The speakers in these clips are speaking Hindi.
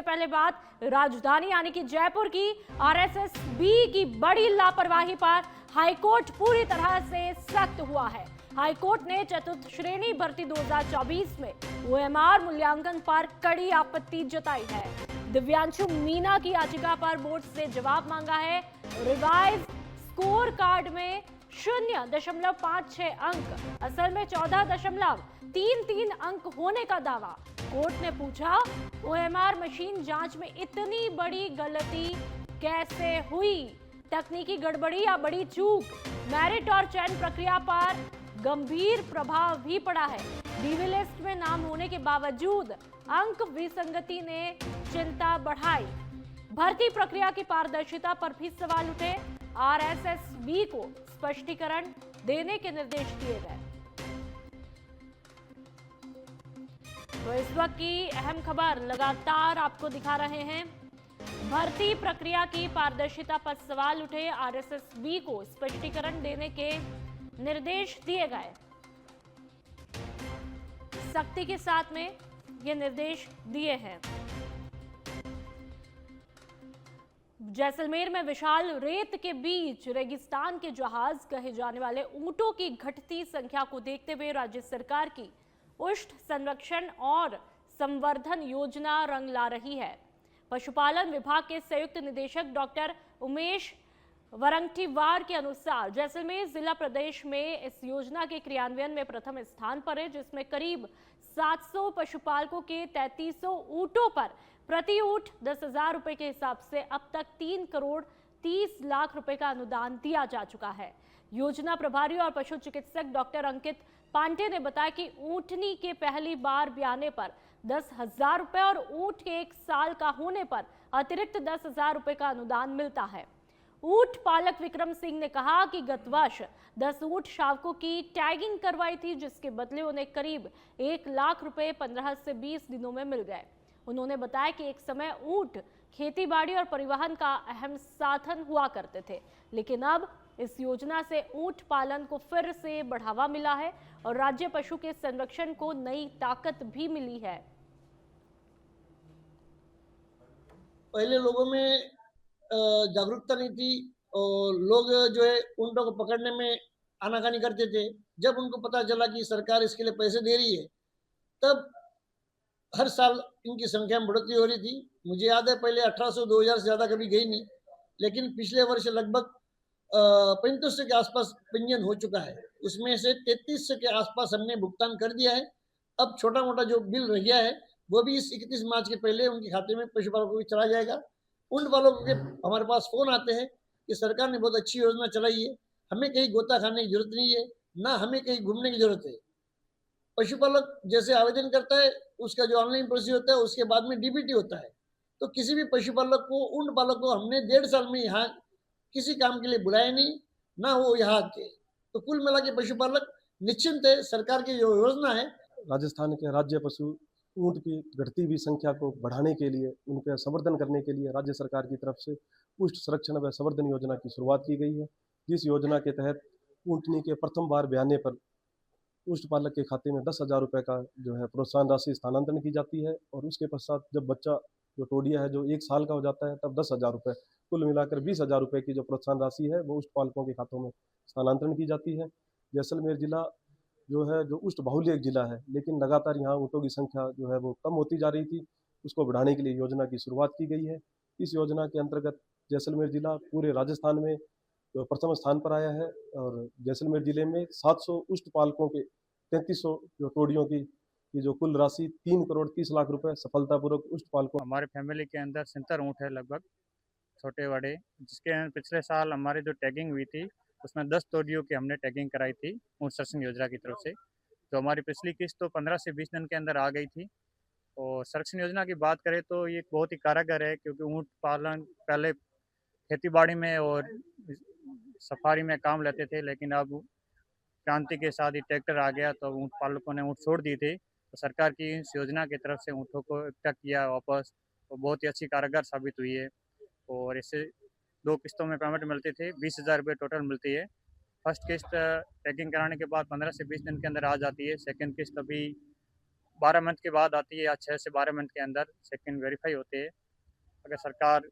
पहले बात राजधानी यानी कि जयपुर की। आरएसएस बी की बड़ी लापरवाही पर हाईकोर्ट पूरी तरह से सख्त हुआ है। हाईकोर्ट ने चतुर्थ श्रेणी भर्ती 2024 में ओएमआर मूल्यांकन पर कड़ी आपत्ति जताई है। दिव्यांशु मीना की याचिका पर बोर्ड से जवाब मांगा है। रिवाइज स्कोर कार्ड में 0.56 अंक असल में 14.33 अंक होने का दावा। कोर्ट ने पूछा, ओएमआर मशीन जांच में इतनी बड़ी गलती कैसे हुई? तकनीकी गड़बड़ी या बड़ी चूक? मेरिट और चयन प्रक्रिया पर गंभीर प्रभाव भी पड़ा है। डीवी लिस्ट में नाम होने के बावजूद अंक विसंगति ने चिंता बढ़ाई। भर्ती प्रक्रिया की पारदर्शिता पर भी सवाल उठे। आरएसएस बी को स्पष्टीकरण देने के निर्देश दिए गए। तो इस वक्त की अहम खबर लगातार आपको दिखा रहे हैं। भर्ती प्रक्रिया की पारदर्शिता पर सवाल उठे। आरएसएस बी को स्पष्टीकरण देने के निर्देश दिए गए। सख्ती के साथ में ये निर्देश दिए हैं। जैसलमेर में विशाल रेत के बीच रेगिस्तान के जहाज कहे जाने वाले ऊंटों की घटती संख्या को देखते हुए राज्य सरकार की उष्ट संरक्षण और संवर्धन योजना रंग ला रही है। पशुपालन विभाग के संयुक्त निदेशक डॉक्टर उमेश वरंगटीवार के अनुसार जैसलमेर जिला प्रदेश में इस योजना के क्रियान्वयन में प्रथम स्थान पर है, जिसमें करीब 700 पशुपालकों के 3300 ऊंटों पर प्रति ऊंट 10,000 रुपए के हिसाब से अब तक 3 करोड़ 30 लाख रुपए का अनुदान दिया जा चुका है। योजना प्रभारी और पशु चिकित्सक डॉक्टर अंकित पांडे ने बताया कि ऊंटनी के पहली बार ब्याने पर 10,000 रुपए और ऊंट के 1 साल का होने पर अतिरिक्त 10,000 रुपए का अनुदान मिलता है। ऊंट पालक विक्रम सिंह ने कहा कि गत वर्ष 10 ऊंट शावकों की टैगिंग करवाई थी, जिसके बदले उन्हें करीब 1 लाख रुपए 15 से 20 दिनों में मिल गए। उन्होंने बताया कि एक समय ऊंट खेतीबाड़ी और परिवहन का अहम साधन हुआ करते थे, लेकिन अब इस योजना से ऊंट पालन को फिर से बढ़ावा मिला है और राज्य पशु के संरक्षण को नई ताकत भी मिली है। पहले लोगों में जागरूकता नहीं थी और लोग जो है ऊंटों को पकड़ने में आनाकानी करते थे। जब उनको पता चला कि सरकार इसके लिए पैसे दे रही है, तब हर साल इनकी संख्या में बढ़ोतरी हो रही थी। मुझे याद है पहले 1800-2000 से ज़्यादा कभी गई नहीं, लेकिन पिछले वर्ष लगभग 3500 के आसपास पंजीयन हो चुका है। उसमें से 3300 के आसपास हमने भुगतान कर दिया है। अब छोटा मोटा जो बिल रह गया है वो भी इस 31 मार्च के पहले उनके खाते में पशुपालकों को चला जाएगा। ऊंट पालकों के हमारे पास फोन आते हैं कि सरकार ने बहुत अच्छी योजना चलाई है, हमें कहीं गोता खाने की जरूरत नहीं है, ना हमें कहीं घूमने की जरूरत है। पशुपालक जैसे आवेदन करता है, उसका जो ऑनलाइन प्रोसीजर होता है, उसके बाद में डीबीटी होता है। तो किसी भी पशुपालक को, ऊंट पालक को हमने 1.5 साल में यहाँ किसी काम के लिए बुलाया नहीं, ना वो यहाँ आते। तो कुल मिला के पशुपालक निश्चिंत है। सरकार की जो योजना है, राजस्थान के राज्य पशु ऊंट की घटती हुई संख्या को बढ़ाने के लिए, उनके संवर्धन करने के लिए राज्य सरकार की तरफ से पुष्ट संरक्षण व संवर्धन योजना की शुरुआत की गई है। जिस योजना के तहत ऊंटनी के प्रथम बार ब्याने पर पुष्ट पालक के खाते में 10,000 रुपये का जो है प्रोत्साहन राशि स्थानांतरण की जाती है और उसके पश्चात जब बच्चा जो टोडिया है जो 1 साल का हो जाता है तब 10,000 रुपये, कुल मिलाकर 20,000 रुपये की जो प्रोत्साहन राशि है वो उष्ट पालकों के खातों में स्थानांतरण की जाती है। जैसलमेर जिला जो है जो उष्ट बाहुल्य एक जिला है, लेकिन लगातार यहाँ ऊँटों की संख्या जो है वो कम होती जा रही थी। उसको बढ़ाने के लिए योजना की शुरुआत की गई है। इस योजना के अंतर्गत जैसलमेर जिला पूरे राजस्थान में तो प्रथम स्थान पर आया है और जैसलमेर जिले में 700 उष्ट पालकों के 3300 जो टोडियों की जो कुल राशि 3 करोड़ 30 लाख रुपए सफलतापूर्वक उष्ट पालकों। हमारे फैमिली के अंदर 70 ऊँट है लगभग, छोटे बड़े, जिसके पिछले साल हमारी जो टैगिंग हुई थी उसमें 10 टोडियों की हमने टैगिंग कराई थी ऊँट संरक्षण योजना की तरफ से। तो हमारी पिछली किस्त तो 15 से 20 दिन के अंदर आ गई थी। और संरक्षण योजना की बात करें तो ये बहुत ही कारगर है, क्योंकि ऊँट पालन पहले खेतीबाड़ी में और सफारी में काम लेते थे, लेकिन अब क्रांति के साथ ही ट्रैक्टर आ गया तो ऊँट पालकों ने ऊँट छोड़ दिए थे। तो सरकार की इस योजना की तरफ से ऊँटों को इकट्ठा किया वापस, तो बहुत ही अच्छी कारगर साबित हुई है। और इससे 2 किस्तों में पेमेंट मिलती थी, 20,000 रुपये टोटल मिलती है। फर्स्ट किस्त टैगिंग कराने के बाद 15 से 20 दिन के अंदर आ जाती है। सेकंड किस्त अभी 12 मंथ के बाद आती है या 6 से 12 मंथ के अंदर सेकंड वेरीफाई होते हैं। अगर सरकार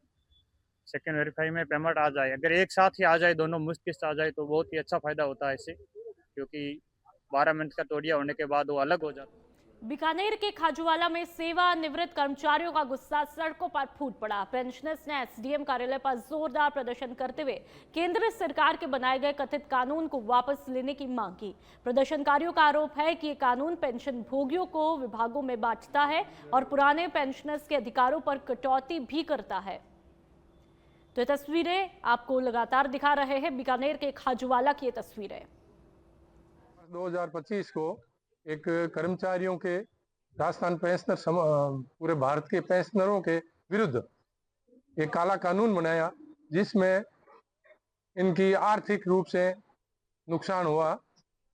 सेकंड वेरीफाई में पेमेंट आ जाए, अगर एक साथ ही आ जाए, दोनों मुश्त किस्त आ जाए तो बहुत ही अच्छा फ़ायदा होता है इससे, क्योंकि 12 मंथ का तोड़िया होने के बाद वो अलग हो जाता है। बीकानेर के खाजूवाला में सेवानिवृत्त कर्मचारियों का गुस्सा सड़कों पर फूट पड़ा। पेंशनर्स ने एसडीएम कार्यालय पर जोरदार प्रदर्शन करते हुए केंद्र सरकार के बनाए गए कथित कानून को वापस लेने की मांग की। प्रदर्शनकारियों का आरोप है कि ये कानून पेंशन भोगियों को विभागों में बांटता है और पुराने पेंशनर्स के अधिकारों पर कटौती भी करता है। तो ये तस्वीरें आपको लगातार दिखा रहे हैं बीकानेर के खाजूवाला की ये तस्वीरें। 2025 को एक कर्मचारियों के राजस्थान पेंशनर पूरे भारत के पेंशनरों के विरुद्ध एक काला कानून बनाया, जिसमें इनकी आर्थिक रूप से नुकसान हुआ।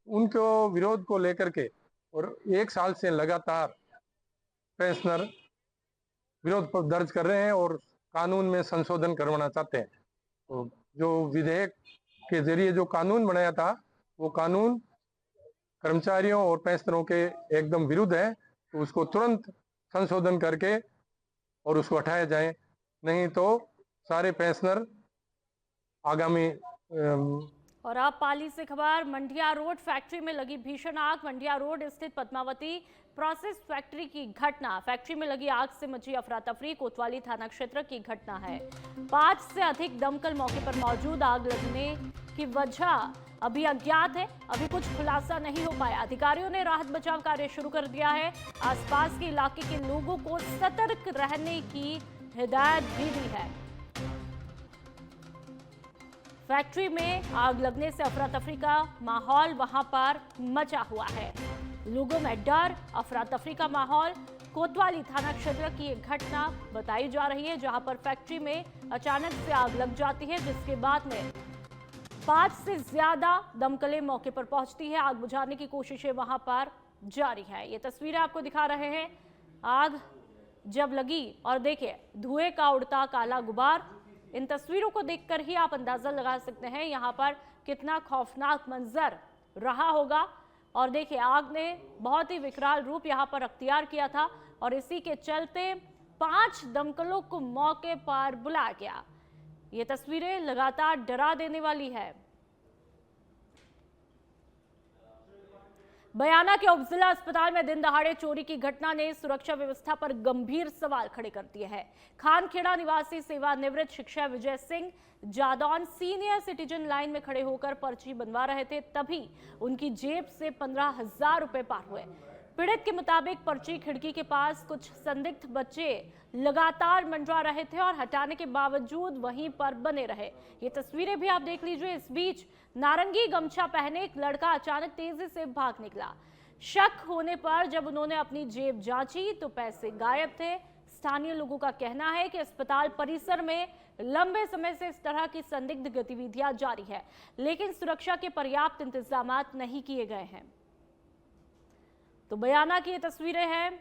उनको विरोध को लेकर के और 1 साल से लगातार पेंशनर विरोध पर दर्ज कर रहे हैं और कानून में संशोधन करवाना चाहते हैं। तो जो विधेयक के जरिए जो कानून बनाया था, वो कानून कर्मचारियों और पेंशनरों के एकदम विरुद्ध है, तो उसको तुरंत संशोधन करके और उसको हटाया जाए, नहीं तो सारे पेंशनर आगामी और अब पाली से खबर। मंडिया रोड फैक्ट्री में लगी भीषण आग। मंडिया रोड स्थित पद्मावती प्रोसेस फैक्ट्री की घटना। फैक्ट्री में लगी आग से मची अफरा तफरी। कोतवाली थाना क्षेत्र की घटना है। 5 से अधिक दमकल मौके पर मौजूद। आग लगने की वजह अभी अज्ञात है, अभी कुछ खुलासा नहीं हो पाया। अधिकारियों ने राहत बचाव कार्य शुरू कर दिया है। आसपास के इलाके के लोगों को सतर्क रहने की हिदायत भी दी है। फैक्ट्री में आग लगने से अफरा तफरी का माहौल वहां पर मचा हुआ है। लोगों में डर, अफरा तफरी का माहौल। कोतवाली थाना क्षेत्र की एक घटना बताई जा रही है, जहां पर फैक्ट्री में अचानक से आग लग जाती है, जिसके बाद में 5 से ज्यादा दमकलें मौके पर पहुंचती है। आग बुझाने की कोशिशें वहां पर जारी है। ये तस्वीरें आपको दिखा रहे हैं आग जब लगी, और देखिए धुएं का उड़ता काला गुबार। इन तस्वीरों को देखकर ही आप अंदाजा लगा सकते हैं यहाँ पर कितना खौफनाक मंजर रहा होगा। और देखिए आग ने बहुत ही विकराल रूप यहाँ पर अख्तियार किया था, और इसी के चलते 5 दमकलों को मौके पर बुलाया गया। ये तस्वीरें लगातार डरा देने वाली है। बयाना के उपजिला अस्पताल में दिन दहाड़े चोरी की घटना ने सुरक्षा व्यवस्था पर गंभीर सवाल खड़े कर दिए हैं। खानखेड़ा निवासी सेवानिवृत्त शिक्षक Vijay Singh Jadaun senior citizen line में खड़े होकर पर्ची बनवा रहे थे, तभी उनकी जेब से 15,000 रुपए पार हुए। पीड़ित के मुताबिक पर्ची खिड़की के पास कुछ संदिग्ध बच्चे लगातार मंडरा रहे थे और हटाने के बावजूद वहीं पर बने रहे। ये तस्वीरें भी आप देख लीजिए। इस बीच नारंगी गमछा पहने एक लड़का अचानक तेजी से भाग निकला। शक होने पर जब उन्होंने अपनी जेब जांची तो पैसे गायब थे। स्थानीय लोगों का कहना है कि अस्पताल परिसर में लंबे समय से इस तरह की संदिग्ध गतिविधियां जारी है, लेकिन सुरक्षा के पर्याप्त इंतजाम नहीं किए गए हैं। तो बयाना की ये तस्वीरें हैं।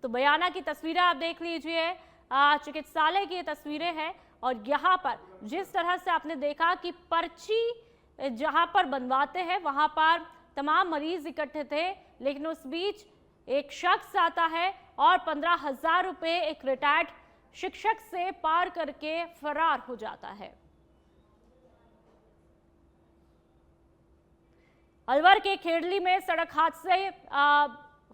तो बयाना की तस्वीरें आप देख लीजिए। चिकित्सालय की ये तस्वीरें हैं, और यहाँ पर जिस तरह से आपने देखा कि पर्ची जहां पर बनवाते हैं वहां पर तमाम मरीज इकट्ठे थे, लेकिन उस बीच एक शख्स आता है और 15,000 रुपए एक रिटायर्ड शिक्षक से पार करके फरार हो जाता है। अलवर के खेड़ली में सड़क हादसे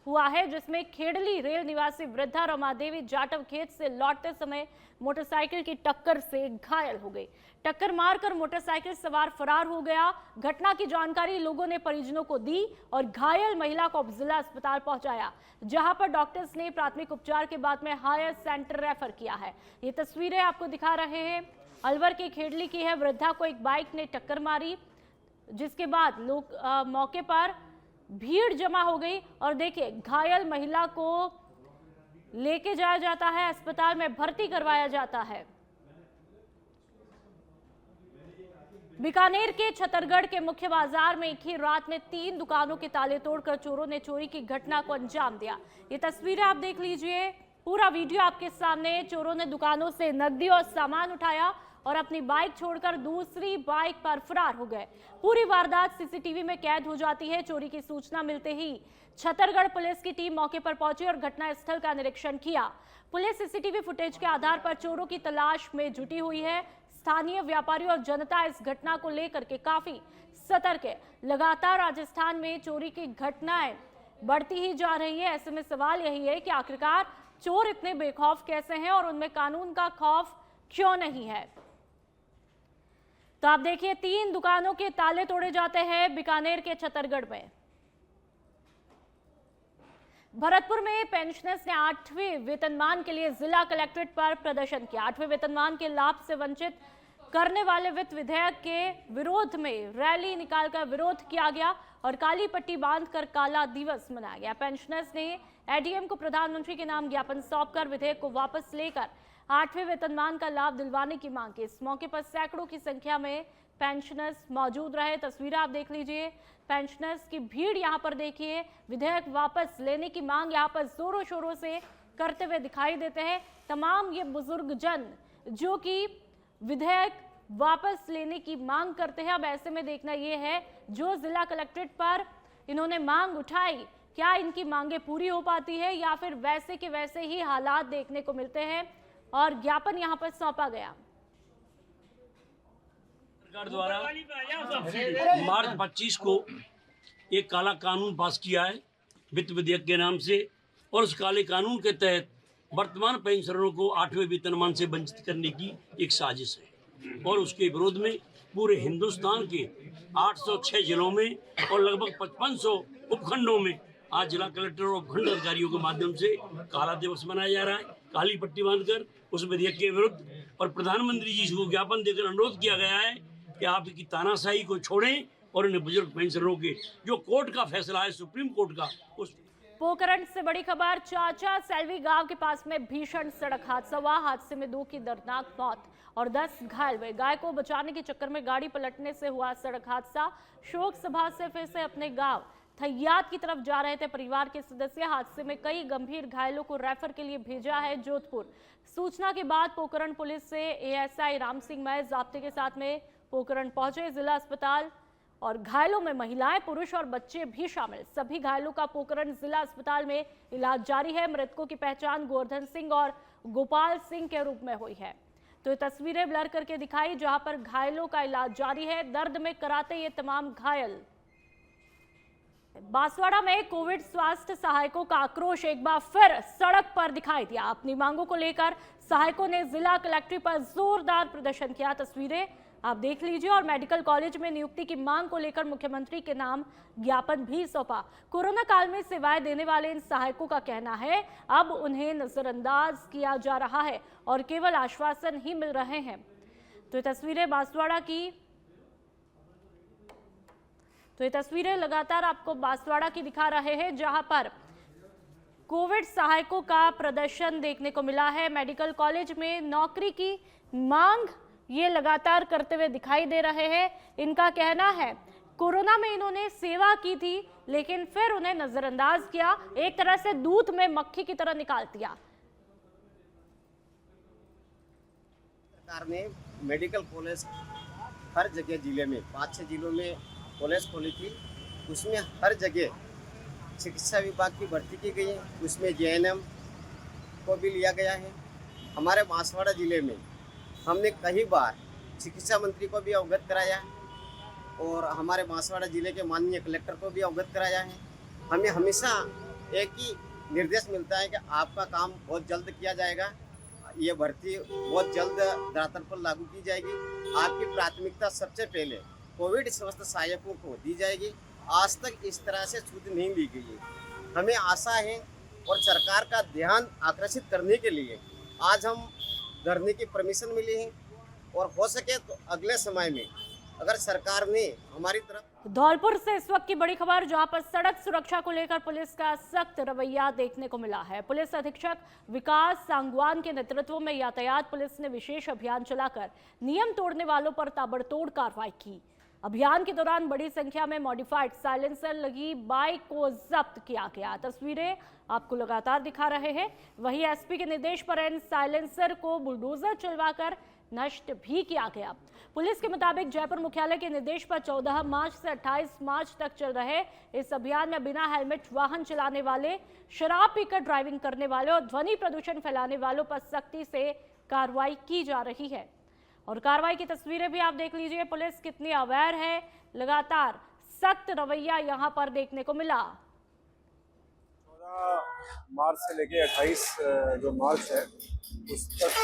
हुआ है, जिसमें खेड़ली रेल निवासी वृद्धा रमादेवी जाटव खेत से लौटते समय मोटरसाइकिल की टक्कर से घायल हो गई। टक्कर मारकर मोटरसाइकिल सवार फरार हो गया। घटना की जानकारी लोगों ने परिजनों को दी और घायल महिला को जिला अस्पताल पहुंचाया, जहां पर डॉक्टर्स ने प्राथमिक उपचार के बाद में हायर सेंटर रेफर किया है। ये तस्वीरें आपको दिखा रहे हैं, अलवर के खेड़ली की है। वृद्धा को एक बाइक ने टक्कर मारी, जिसके बाद लोग मौके पर भीड़ जमा हो गई, और देखिए घायल महिला को लेके जाया जाता है, अस्पताल में भर्ती करवाया जाता है। बीकानेर के छतरगढ़ के मुख्य बाजार में एक ही रात में 3 दुकानों के ताले तोड़कर चोरों ने चोरी की घटना को अंजाम दिया। ये तस्वीरें आप देख लीजिए, पूरा वीडियो आपके सामने। चोरों ने दुकानों से नकदी और सामान उठाया और अपनी बाइक छोड़कर दूसरी बाइक पर फरार हो गए। पूरी वारदात सीसीटीवी में कैद हो जाती है। चोरी की सूचना मिलते ही छतरगढ़ पुलिस की टीम मौके पर पहुंची और घटनास्थल का निरीक्षण किया। पुलिस सीसीटीवी फुटेज के आधार पर चोरों की तलाश में जुटी हुई है। स्थानीय व्यापारी और जनता इस घटना को लेकर के काफी सतर्क है। लगातार राजस्थान में चोरी की घटनाएं बढ़ती ही जा रही है। ऐसे में सवाल यही है कि आखिरकार चोर इतने बेखौफ कैसे हैं और उनमें कानून का खौफ क्यों नहीं है। तो आप देखिए, 3 दुकानों के ताले तोड़े जाते हैं बीकानेर के छतरगढ़ में। भरतपुर में पेंशनर्स ने 8वें वेतनमान के लिए जिला कलेक्ट्रेट पर प्रदर्शन किया। 8वें वेतनमान के लाभ से वंचित करने वाले वित्त विधेयक के विरोध में रैली निकालकर विरोध किया गया और काली पट्टी बांधकर काला दिवस मनाया गया। पेंशनर्स ने एडीएम को प्रधानमंत्री के नाम ज्ञापन सौंपकर विधेयक को वापस लेकर 8वें वेतनमान का लाभ दिलवाने की मांग की। इस मौके पर सैकड़ों की संख्या में पेंशनर्स मौजूद रहे। तस्वीरें आप देख लीजिए, पेंशनर्स की भीड़ यहाँ पर देखिए। विधेयक वापस लेने की मांग यहाँ पर जोरों शोरों से करते हुए दिखाई देते हैं तमाम ये बुजुर्ग जन जो कि विधेयक वापस लेने की मांग करते हैं। अब ऐसे में देखना यह है, जो जिला कलेक्ट्रेट पर इन्होंने मांग उठाई, क्या इनकी मांगे पूरी हो पाती है या फिर वैसे के वैसे ही हालात देखने को मिलते हैं और ज्ञापन यहां पर सौंपा गया। सरकार द्वारा मार्च 25 को एक काला कानून पास किया है वित्त विधेयक के नाम से, और उस काले कानून के तहत वर्तमान पेंशनरों को 8वें वेतनमान से वंचित करने की एक साजिश है। और उसके विरोध में पूरे हिंदुस्तान के 806 जिलों में और लगभग 5500 उपखंडों में आज जिला कलेक्टर और उपखंड अधिकारियों के माध्यम से काला दिवस मनाया जा रहा है। काली पट्टी बांधकर उस विधेयक के विरुद्ध और प्रधानमंत्री जी को ज्ञापन देकर अनुरोध किया गया है कि आप इसकी तानाशाही को छोड़ें और इन बुजुर्ग पेंशनरों के जो कोर्ट का फैसला है, सुप्रीम कोर्ट का, उस पोखरण से बड़ी खबर। चाचा सेल्वी गांव के पास में भीषण सड़क हादसा हुआ। हादसे में 2 की दर्दनाक मौत और 10 घायल हुए। गाय को बचाने के चक्कर में गाड़ी पलटने से हुआ सड़क हादसा। शोक सभा से फिर से अपने गांव थैयाद की तरफ जा रहे थे परिवार के सदस्य। हादसे में कई गंभीर घायलों को रेफर के लिए भेजा है जोधपुर। सूचना के बाद पोखरण पुलिस से एएसआई राम सिंह महज जाब्ते के साथ में पोखरण पहुंचे। जिला अस्पताल और घायलों में महिलाएं, पुरुष और बच्चे भी शामिल। सभी घायलों का पोखरण जिला अस्पताल में इलाज जारी है। मृतकों की पहचान गोवर्धन सिंह और गोपाल सिंह के रूप में हुई है। तो ये तस्वीरें ब्लर करके दिखाई जहां पर घायलों का इलाज जारी है। दर्द में कराते ये तमाम घायल। बांसवाड़ा में कोविड स्वास्थ्य सहायकों का आक्रोश एक बार फिर सड़क पर दिखाई दिया। अपनी मांगों को लेकर सहायकों ने जिला कलेक्ट्रेट पर जोरदार प्रदर्शन किया। तस्वीरें आप देख लीजिए। और मेडिकल कॉलेज में नियुक्ति की मांग को लेकर मुख्यमंत्री के नाम ज्ञापन भी सौंपा। कोरोना काल में सेवाएं देने वाले इन सहायकों का कहना है अब उन्हें नजरअंदाज किया जा रहा है और केवल आश्वासन ही मिल रहे हैं। तो ये तस्वीरें बांसवाड़ा की, तो ये तस्वीरें लगातार आपको बांसवाड़ा की दिखा रहे हैं जहां पर कोविड सहायकों का प्रदर्शन देखने को मिला है। मेडिकल कॉलेज में नौकरी की मांग ये लगातार करते हुए दिखाई दे रहे हैं। इनका कहना है कोरोना में इन्होंने सेवा की थी लेकिन फिर उन्हें नजरअंदाज किया, एक तरह से दूध में मक्खी की तरह निकाल दिया। सरकार ने मेडिकल कॉलेज हर जगह जिले में 5-6 जिलों में कॉलेज खोली थी। उसमें हर जगह चिकित्सा विभाग की भर्ती की गई है। उसमें जेएनएम को भी लिया गया है। हमारे बांसवाड़ा जिले में हमने कई बार चिकित्सा मंत्री को भी अवगत कराया और हमारे बांसवाड़ा जिले के माननीय कलेक्टर को भी अवगत कराया है। हमें हमेशा एक ही निर्देश मिलता है कि आपका काम बहुत जल्द किया जाएगा, ये भर्ती बहुत जल्द धरातल पर लागू की जाएगी। आपकी प्राथमिकता सबसे पहले कोविड स्वास्थ्य सहायकों को दी जाएगी। आज तक इस तरह से छूट नहीं ली गई है। हमें आशा है और सरकार का ध्यान आकर्षित करने के लिए आज हम धरने की परमिशन मिली है और हो सके तो अगले समय में अगर सरकार ने हमारी तरफ। धौलपुर से इस वक्त की बड़ी खबर जहां पर सड़क सुरक्षा को लेकर पुलिस का सख्त रवैया देखने को मिला है। पुलिस अधीक्षक विकास सांगवान के नेतृत्व में यातायात पुलिस ने विशेष अभियान चलाकर नियम तोड़ने वालों पर ताबड़तोड़ कार्रवाई की। अभियान के दौरान बड़ी संख्या में मॉडिफाइड साइलेंसर लगी बाइक को जब्त किया गया। तस्वीरें आपको लगातार दिखा रहे हैं। वहीं एसपी के निर्देश पर इन साइलेंसर को बुलडोजर चलवाकर नष्ट भी किया गया। पुलिस के मुताबिक जयपुर मुख्यालय के निर्देश पर 14 मार्च से 28 मार्च तक चल रहे इस अभियान में बिना हेलमेट वाहन चलाने वाले, शराब पीकर ड्राइविंग करने वाले और ध्वनि प्रदूषण फैलाने वालों पर सख्ती से कार्रवाई की जा रही है। और कार्रवाई की तस्वीरें भी आप देख लीजिए, पुलिस कितनी अवेयर है, लगातार सख्त रवैया यहां पर देखने को मिला। 14 मार्च से लेके 28 जो मार्च है उस तक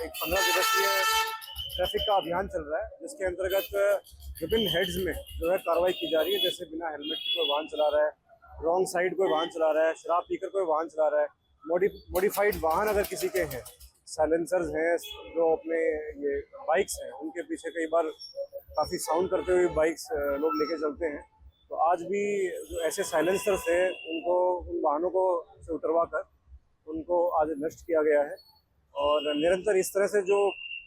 एक 15 दिवसीय ट्रैफिक का अभियान चल रहा है, जिसके अंतर्गत विभिन्न हेड्स में जो है कार्रवाई की जा रही है। जैसे बिना हेलमेट के कोई वाहन चला रहा है, रॉन्ग साइड कोई वाहन चला रहा है, शराब पीकर कोई वाहन चला रहा है, मॉडिफाइड वाहन अगर किसी के हैं, साइलेंसर्स हैं, जो अपने ये बाइक्स हैं उनके पीछे कई बार काफ़ी साउंड करते हुए बाइक्स लोग लेके चलते हैं, तो आज भी जो ऐसे साइलेंसर्स हैं उनको, उन वाहनों को से उतरवा कर उनको आज नष्ट किया गया है। और निरंतर इस तरह से जो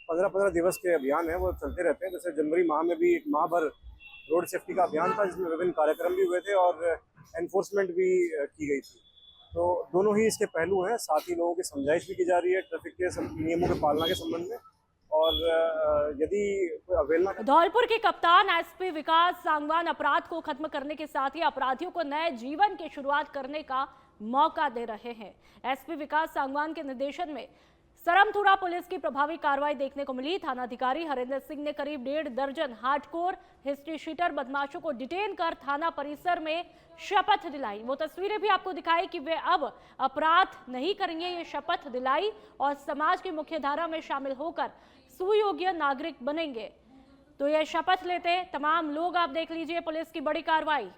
15-15 दिवस के अभियान है वो चलते रहते हैं। जैसे जनवरी माह में भी एक माह भर रोड सेफ्टी का अभियान था, जिसमें विभिन्न कार्यक्रम भी हुए थे और एनफोर्समेंट भी की गई थी। तो दोनों ही इसके पहलू हैं, साथ ही लोगों की समझाइश भी की जा रही है ट्रैफिक के नियमों के पालना के संबंध में। और यदि कोई अवहेलना, धौलपुर के कप्तान एसपी विकास सांगवान अपराध को खत्म करने के साथ ही अपराधियों को नए जीवन की शुरुआत करने का मौका दे रहे हैं। एसपी विकास सांगवान के निर्देशन में सरमथुरा पुलिस की प्रभावी कार्रवाई देखने को मिली। थानाधिकारी हरेंद्र सिंह ने करीब 1.5 दर्जन हार्डकोर हिस्ट्री शीटर बदमाशों को डिटेन कर थाना परिसर में शपथ दिलाई। वो तस्वीरें भी आपको दिखाई कि वे अब अपराध नहीं करेंगे, ये शपथ दिलाई और समाज की मुख्य धारा में शामिल होकर सुयोग्य नागरिक बनेंगे। तो ये शपथ लेते तमाम लोग आप देख लीजिए, पुलिस की बड़ी कार्रवाई।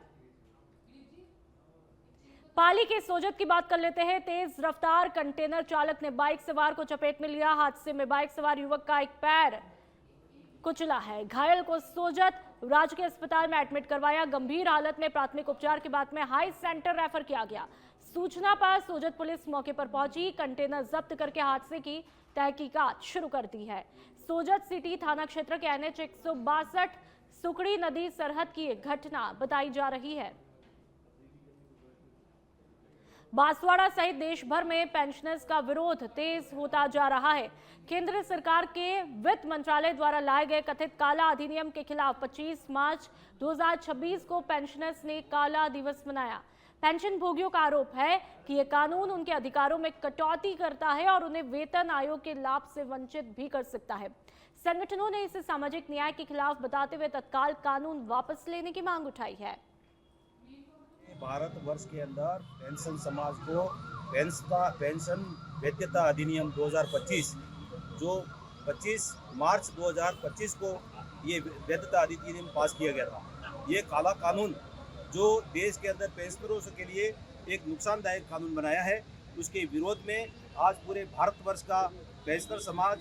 पाली के सोजत की बात कर लेते हैं। तेज रफ्तार कंटेनर चालक ने बाइक सवार को चपेट में लिया। हादसे में बाइक सवार युवक का एक पैर कुचला है। घायल को सोजत राजकीय अस्पताल में एडमिट करवाया। गंभीर हालत में प्राथमिक उपचार के बाद में हाई सेंटर रेफर किया गया। सूचना पर सोजत पुलिस मौके पर पहुंची, कंटेनर जब्त करके हादसे की तहकीकात शुरू कर दी है। सोजत सिटी थाना क्षेत्र के NH 162 सुकड़ी नदी सरहद की घटना बताई जा रही है। बांसवाड़ा सहित देश भर में पेंशनर्स का विरोध तेज होता जा रहा है। केंद्र सरकार के वित्त मंत्रालय द्वारा लाए गए कथित काला अधिनियम के खिलाफ 25 मार्च 2026 को पेंशनर्स ने काला दिवस मनाया। पेंशन भोगियों का आरोप है कि यह कानून उनके अधिकारों में कटौती करता है और उन्हें वेतन आयोग के लाभ से वंचित भी कर सकता है। संगठनों ने इसे सामाजिक न्याय के खिलाफ बताते हुए तत्काल कानून वापस लेने की मांग उठाई है। भारतवर्ष के अंदर पेंशन समाज को पेंशन वैधता अधिनियम 2025 जो 25 मार्च 2025 को ये वैधता अधिनियम पास किया गया था। ये काला कानून जो देश के अंदर पेंशनरों के लिए एक नुकसानदायक कानून बनाया है, उसके विरोध में आज पूरे भारतवर्ष का पेंशनर समाज,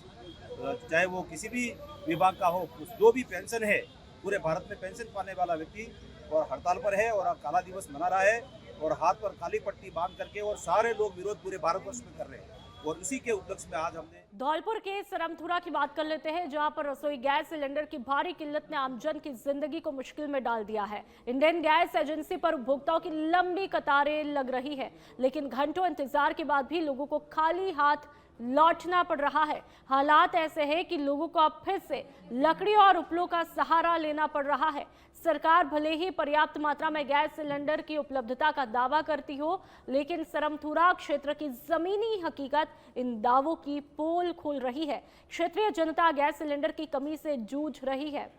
चाहे वो किसी भी विभाग का हो, जो भी पेंशन है, पूरे भारत में पेंशन पाने वाला व्यक्ति और हड़ताल पर है और काला दिवस मना रहा है और हाथ पर काली पट्टी बांध करके, और सारे लोग विरोध पूरे भारतवर्ष में कर रहे हैं। और उसी के उपलक्ष्य में आज हमने धौलपुर के सरमथुरा की बात कर लेते हैं, जहां पर रसोई गैस सिलेंडर की भारी किल्लत ने आमजन की जिंदगी को मुश्किल में डाल दिया है। इंडियन गैस एजेंसी पर उपभोक्ताओं की लंबी कतारें लग रही है, लेकिन घंटों इंतजार के बाद भी लोगों को खाली हाथ लौटना पड़ रहा है। हालात ऐसे हैं कि लोगों को अब फिर से लकड़ी और उपलों का सहारा लेना पड़ रहा है। सरकार भले ही पर्याप्त मात्रा में गैस सिलेंडर की उपलब्धता का दावा करती हो, लेकिन सरमथुरा क्षेत्र की जमीनी हकीकत इन दावों की पोल खोल रही है। क्षेत्रीय जनता गैस सिलेंडर की कमी से जूझ रही है।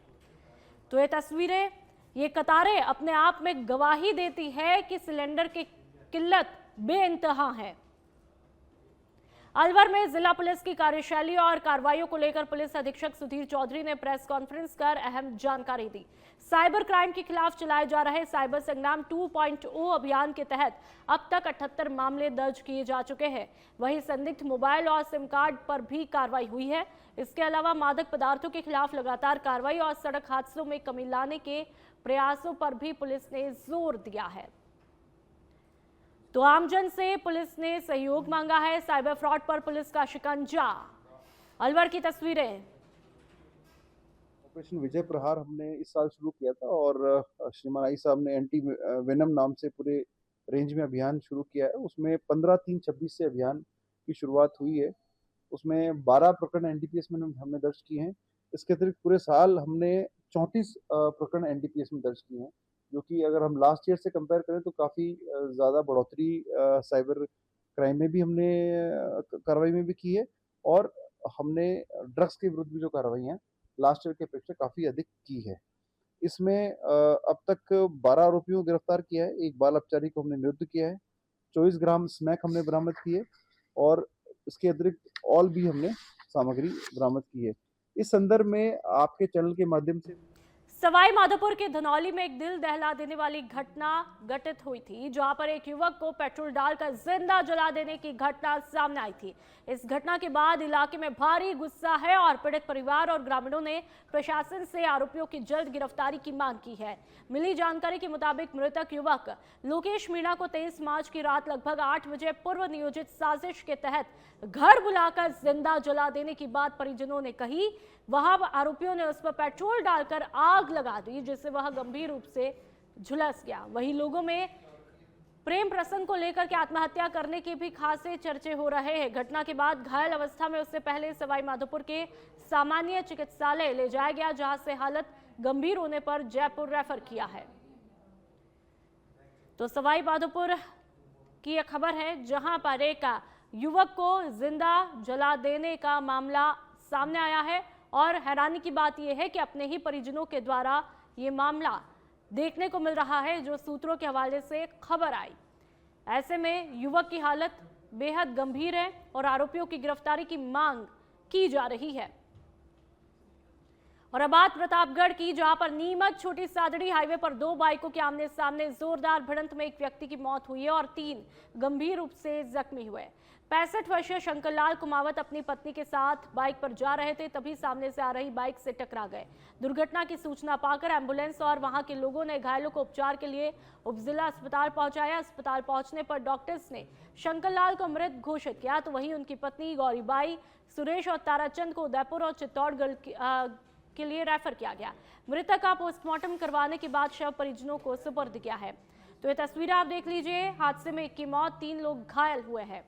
तो ये तस्वीरें, ये कतारें अपने आप में गवाही देती है कि सिलेंडर की किल्लत बेइंतहा है। अलवर में जिला पुलिस की कार्यशैली और कार्रवाइयों को लेकर पुलिस अधीक्षक सुधीर चौधरी ने प्रेस कॉन्फ्रेंस कर अहम जानकारी दी। साइबर क्राइम के खिलाफ चलाए जा रहे साइबर संग्राम 2.0 अभियान के तहत अब तक 78 मामले दर्ज किए जा चुके हैं। वहीं संदिग्ध मोबाइल और सिम कार्ड पर भी कार्रवाई हुई है। इसके अलावा मादक पदार्थों के खिलाफ लगातार कार्रवाई और सड़क हादसों में कमी लाने के प्रयासों पर भी पुलिस ने जोर दिया है। तो आमजन से पुलिस ने सहयोग मांगा है। साइबर फ्रॉड पर पुलिस का शिकंजा। अलवर की तस्वीरें। ऑपरेशन विजय प्रहार हमने इस साल शुरू किया था और श्रीमान आई साहब ने एंटी वेनम नाम से पूरे रेंज में अभियान शुरू किया है। उसमें 15/3/26 से अभियान की शुरुआत हुई है उसमें 12 प्रकरण एनडीपीएस में हमने दर्ज किए हैं। इसके अतिरिक्त पूरे साल हमने 34 प्रकरण एनडीपीएस में दर्ज किए हैं, जो कि अगर हम लास्ट ईयर से कंपेयर करें तो काफ़ी ज़्यादा बढ़ोतरी साइबर क्राइम में भी हमने कार्रवाई में भी की है, और हमने ड्रग्स के विरुद्ध भी जो कार्रवाई हैं लास्ट ईयर की अपेक्षा काफ़ी अधिक की है। इसमें अब तक 12 आरोपियों को गिरफ्तार किया है, एक बाल अपचारी को हमने निरुद्ध किया है, 24 ग्राम स्मैक हमने बरामद की है, और इसके अतिरिक्त ऑल भी हमने सामग्री बरामद की है। इस संदर्भ में आपके चैनल के माध्यम से सवाई माधोपुर के धनौली में एक दिल दहला देने वाली घटना घटित हुई थी, जहां पर एक युवक को पेट्रोल डालकर जिंदा जला देने की घटना सामने आई थी। इस घटना के बाद इलाके में भारी गुस्सा है और पीड़ित परिवार और ग्रामीणों ने प्रशासन से आरोपियों की जल्द गिरफ्तारी की मांग की है। मिली जानकारी के मुताबिक मृतक युवक लोकेश मीणा को 23 मार्च की रात लगभग 8 बजे पूर्व नियोजित साजिश के तहत घर बुलाकर जिंदा जला देने की बात परिजनों ने कही। वहां आरोपियों ने उस पर पेट्रोल डालकर आग लगा दी, जिससे वह गंभीर रूप से झुलस गया। वहीं लोगों में प्रेम प्रसंग को लेकर के आत्महत्या करने के भी खासे चर्चे हो रहे हैं। घटना के बाद घायल अवस्था में उससे पहले सवाई माधोपुर के सामान्य चिकित्सालय ले जाया गया, जहां से हालत गंभीर होने पर जयपुर रेफर किया है। तो सवाई माधोपुर की यह खबर है, जहां पर एक युवक को जिंदा जला देने का मामला सामने आया है, और हैरानी की बात यह है कि अपने ही परिजनों के द्वारा ये मामला देखने को मिल रहा है, जो सूत्रों के हवाले से खबर आई। ऐसे में युवक की हालत बेहद गंभीर है और आरोपियों की गिरफ्तारी की मांग की जा रही है। और अब बात प्रतापगढ़ की, जहां पर नीमच छोटी सादड़ी हाईवे पर 2 बाइकों के आमने सामने जोरदार भिड़ंत में एक व्यक्ति की मौत हुई है और 3 गंभीर रूप से जख्मी हुए। 65 वर्षीय शंकरलाल कुमावत अपनी पत्नी के साथ बाइक पर जा रहे थे, तभी सामने से आ रही बाइक से टकरा गए। दुर्घटना की सूचना पाकर एम्बुलेंस और वहां के लोगों ने घायलों को उपचार के लिए उपजिला अस्पताल पहुंचाया। अस्पताल पहुंचने पर डॉक्टर्स ने शंकरलाल को मृत घोषित किया, तो वहीं उनकी पत्नी गौरीबाई, सुरेश और ताराचंद को उदयपुर और चित्तौड़गढ़ के लिए रेफर किया गया। मृतक का पोस्टमार्टम करवाने के बाद शव परिजनों को सुपुर्द किया है। तो ये तस्वीरें आप देख लीजिए, हादसे में एक की मौत, 3 लोग घायल हुए हैं।